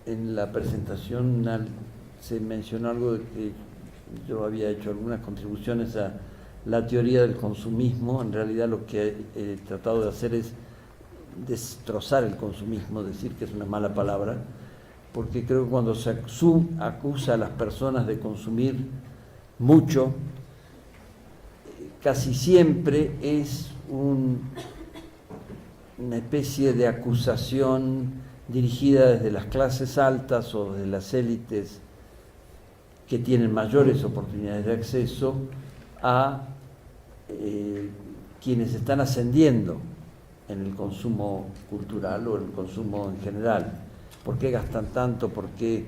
en la presentación se mencionó algo de que yo había hecho algunas contribuciones a la teoría del consumismo. En realidad lo que he tratado de hacer es destrozar el consumismo, decir que es una mala palabra, porque creo que cuando se acusa a las personas de consumir mucho, casi siempre es una especie de acusación dirigida desde las clases altas o de las élites que tienen mayores oportunidades de acceso a quienes están ascendiendo en el consumo cultural o en el consumo en general. ¿Por qué gastan tanto? ¿Por qué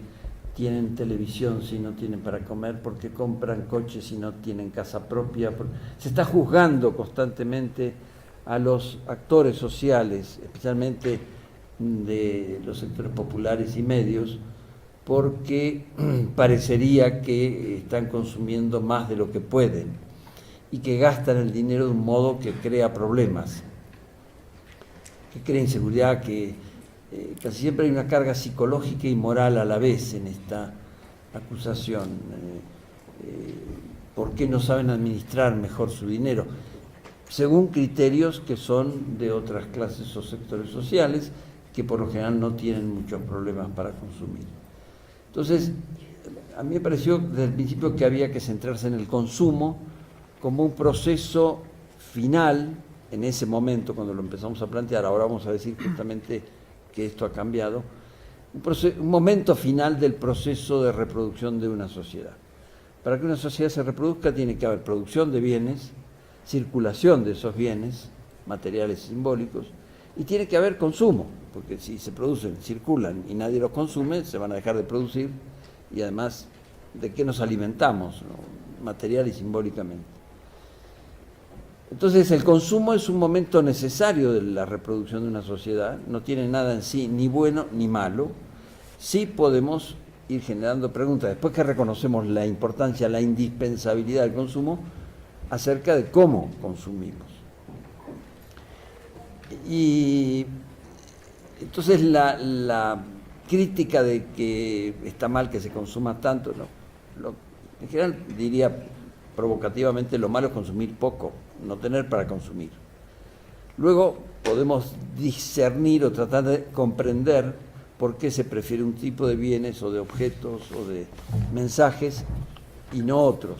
tienen televisión si no tienen para comer? ¿Por qué compran coches si no tienen casa propia? Se está juzgando constantemente a los actores sociales, especialmente de los sectores populares y medios, porque parecería que están consumiendo más de lo que pueden y que gastan el dinero de un modo que crea problemas, que crea inseguridad, que casi siempre hay una carga psicológica y moral a la vez en esta acusación. ¿Por qué no saben administrar mejor su dinero? Según criterios que son de otras clases o sectores sociales que por lo general no tienen muchos problemas para consumir. Entonces, a mí me pareció desde el principio que había que centrarse en el consumo como un proceso final en ese momento, cuando lo empezamos a plantear. Ahora vamos a decir justamente que esto ha cambiado, un momento final del proceso de reproducción de una sociedad. Para que una sociedad se reproduzca tiene que haber producción de bienes, circulación de esos bienes, materiales y simbólicos, y tiene que haber consumo, porque si se producen, circulan y nadie los consume, se van a dejar de producir, y además, ¿de qué nos alimentamos, ¿no? Material y simbólicamente? Entonces el consumo es un momento necesario de la reproducción de una sociedad, no tiene nada en sí ni bueno ni malo. Sí podemos ir generando preguntas, después que reconocemos la importancia, la indispensabilidad del consumo, acerca de cómo consumimos. Y entonces la crítica de que está mal que se consuma tanto, en general diría provocativamente, lo malo es consumir poco, no tener para consumir. Luego podemos discernir o tratar de comprender por qué se prefiere un tipo de bienes o de objetos o de mensajes y no otros.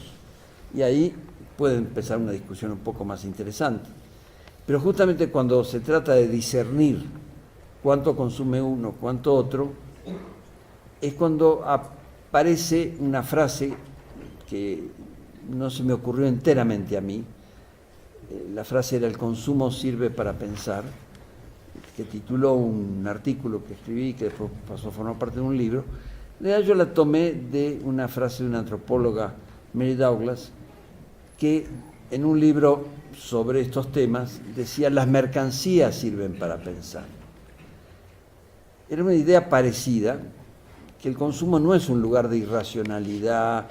Y ahí puede empezar una discusión un poco más interesante. Pero justamente cuando se trata de discernir cuánto consume uno, cuánto otro, es cuando aparece una frase que no se me ocurrió enteramente a mí. La frase era: el consumo sirve para pensar, que tituló un artículo que escribí, que después pasó a formar parte de un libro. Yo la tomé de una frase de una antropóloga, Mary Douglas, que en un libro sobre estos temas decía: las mercancías sirven para pensar. Era una idea parecida, que el consumo no es un lugar de irracionalidad,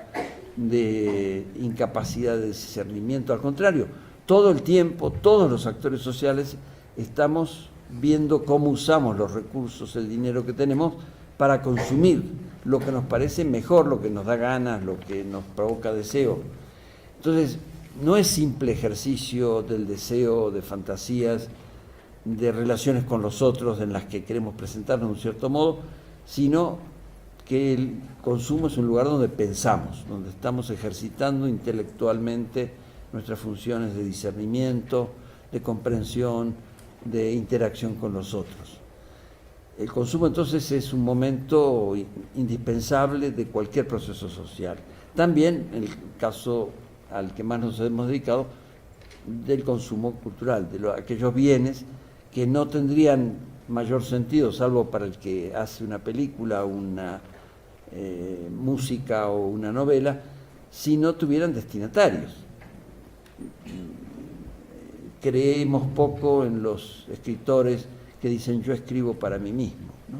de incapacidad de discernimiento, al contrario, todo el tiempo, todos los actores sociales estamos viendo cómo usamos los recursos, el dinero que tenemos para consumir lo que nos parece mejor, lo que nos da ganas, lo que nos provoca deseo. Entonces, no es simple ejercicio del deseo, de fantasías, de relaciones con los otros en las que queremos presentarnos de un cierto modo, sino que el consumo es un lugar donde pensamos, donde estamos ejercitando intelectualmente nuestras funciones de discernimiento, de comprensión, de interacción con los otros. El consumo entonces es un momento indispensable de cualquier proceso social. También, en el caso al que más nos hemos dedicado, del consumo cultural, de aquellos bienes que no tendrían mayor sentido, salvo para el que hace una película, una música o una novela, si no tuvieran destinatarios. Creemos poco en los escritores que dicen: yo escribo para mí mismo, ¿no?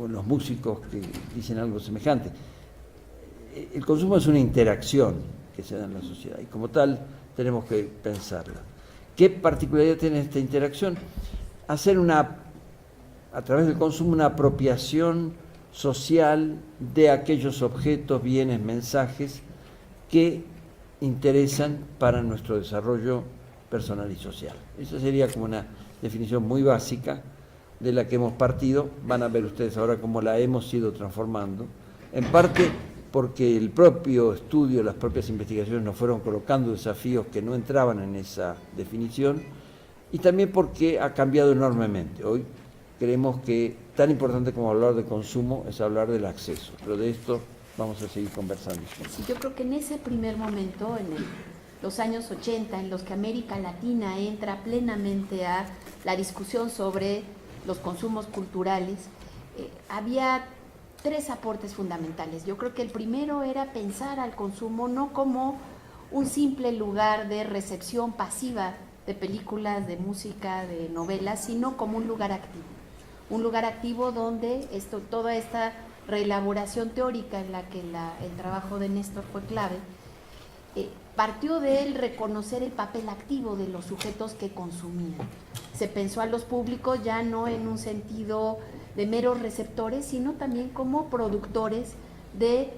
O en los músicos que dicen algo semejante. El consumo es una interacción que se da en la sociedad y como tal tenemos que pensarla. ¿Qué particularidad tiene esta interacción? Hacer una a través del consumo, una apropiación social de aquellos objetos, bienes, mensajes que interesan para nuestro desarrollo personal y social. Esa sería como una definición muy básica de la que hemos partido. Van a ver ustedes ahora cómo la hemos ido transformando, en parte porque el propio estudio, las propias investigaciones nos fueron colocando desafíos que no entraban en esa definición, y también porque ha cambiado enormemente. Hoy creemos que tan importante como hablar de consumo es hablar del acceso, pero de esto vamos a seguir conversando. Sí, yo creo que en ese primer momento, en los años 80, en los que América Latina entra plenamente a la discusión sobre los consumos culturales, había tres aportes fundamentales. Yo creo que el primero era pensar al consumo no como un simple lugar de recepción pasiva de películas, de música, de novelas, sino como un lugar activo. Un lugar activo donde toda esta reelaboración teórica en la que el trabajo de Néstor fue clave, partió de él reconocer el papel activo de los sujetos que consumían. Se pensó a los públicos ya no en un sentido de meros receptores, sino también como productores de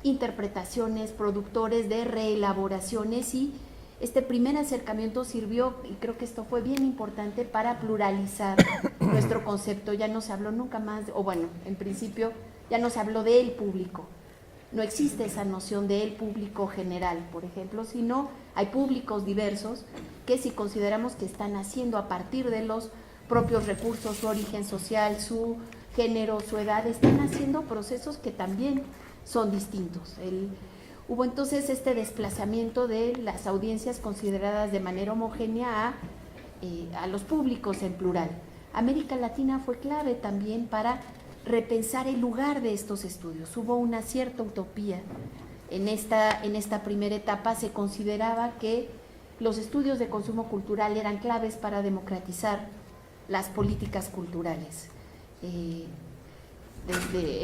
interpretaciones, productores de reelaboraciones, y este primer acercamiento sirvió, y creo que esto fue bien importante, para pluralizar nuestro concepto. Ya no se habló nunca más, o bueno, en principio ya no se habló del público. No existe esa noción del público general, por ejemplo, sino hay públicos diversos que, si consideramos que están haciendo a partir de los propios recursos, su origen social, su género, su edad, están haciendo procesos que también son distintos. Hubo entonces este desplazamiento de las audiencias consideradas de manera homogénea a los públicos en plural. América Latina fue clave también para repensar el lugar de estos estudios. Hubo una cierta utopía. En esta primera etapa se consideraba que los estudios de consumo cultural eran claves para democratizar las políticas culturales. En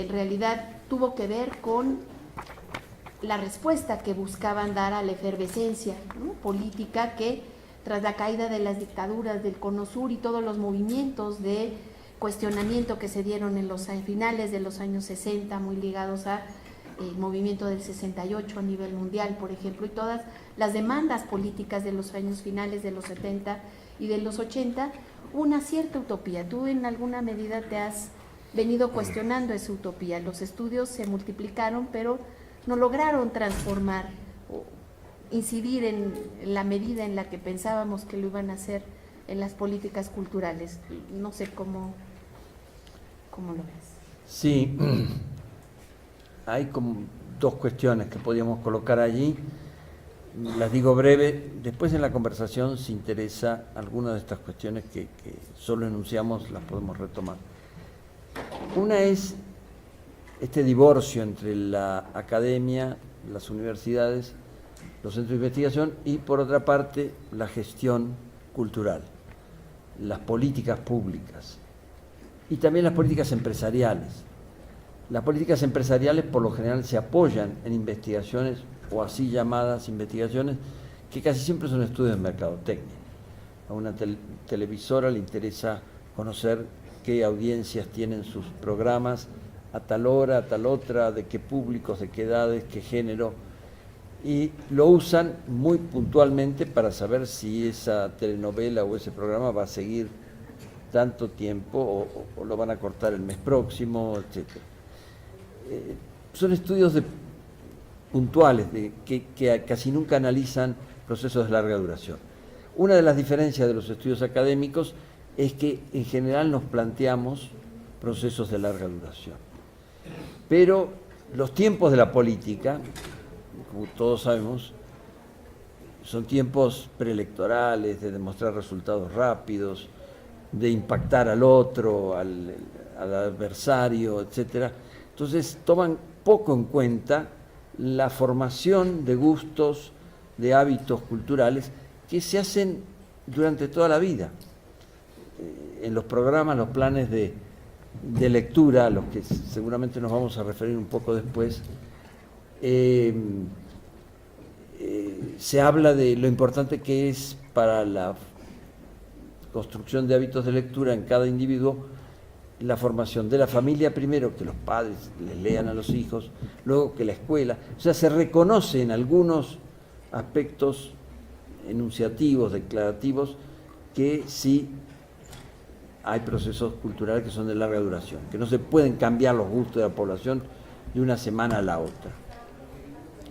realidad tuvo que ver con la respuesta que buscaban dar a la efervescencia, ¿no?, política que, tras la caída de las dictaduras del Cono Sur y todos los movimientos de cuestionamiento que se dieron en los finales de los años 60, muy ligados a el movimiento del 68 a nivel mundial, por ejemplo, y todas las demandas políticas de los años finales de los 70 y de los 80, una cierta utopía. Tú en alguna medida te has venido cuestionando esa utopía. Los estudios se multiplicaron, pero no lograron transformar o incidir en la medida en la que pensábamos que lo iban a hacer en las políticas culturales. No sé cómo lo ves. Sí, hay como dos cuestiones que podíamos colocar allí. Las digo breve, después en la conversación, si interesa alguna de estas cuestiones que solo enunciamos, las podemos retomar. Una es este divorcio entre la academia, las universidades, los centros de investigación y, por otra parte, la gestión cultural, las políticas públicas y también las políticas empresariales. Las políticas empresariales por lo general se apoyan en investigaciones o así llamadas investigaciones que casi siempre son estudios de mercadotecnia. A una televisora le interesa conocer qué audiencias tienen sus programas a tal hora, a tal otra, de qué públicos, de qué edades, qué género, y lo usan muy puntualmente para saber si esa telenovela o ese programa va a seguir tanto tiempo o lo van a cortar el mes próximo, etc. Son estudios puntuales que casi nunca analizan procesos de larga duración. Una de las diferencias de los estudios académicos es que en general nos planteamos procesos de larga duración. Pero los tiempos de la política, como todos sabemos, son tiempos preelectorales, de demostrar resultados rápidos, de impactar al otro, al adversario, etc. Entonces toman poco en cuenta la formación de gustos, de hábitos culturales que se hacen durante toda la vida. En los programas, los planes de lectura, a los que seguramente nos vamos a referir un poco después, se habla de lo importante que es para la construcción de hábitos de lectura en cada individuo la formación de la familia primero, que los padres les lean a los hijos, luego que la escuela. O sea, se reconoce en algunos aspectos enunciativos, declarativos, que sí hay procesos culturales que son de larga duración, que no se pueden cambiar los gustos de la población de una semana a la otra.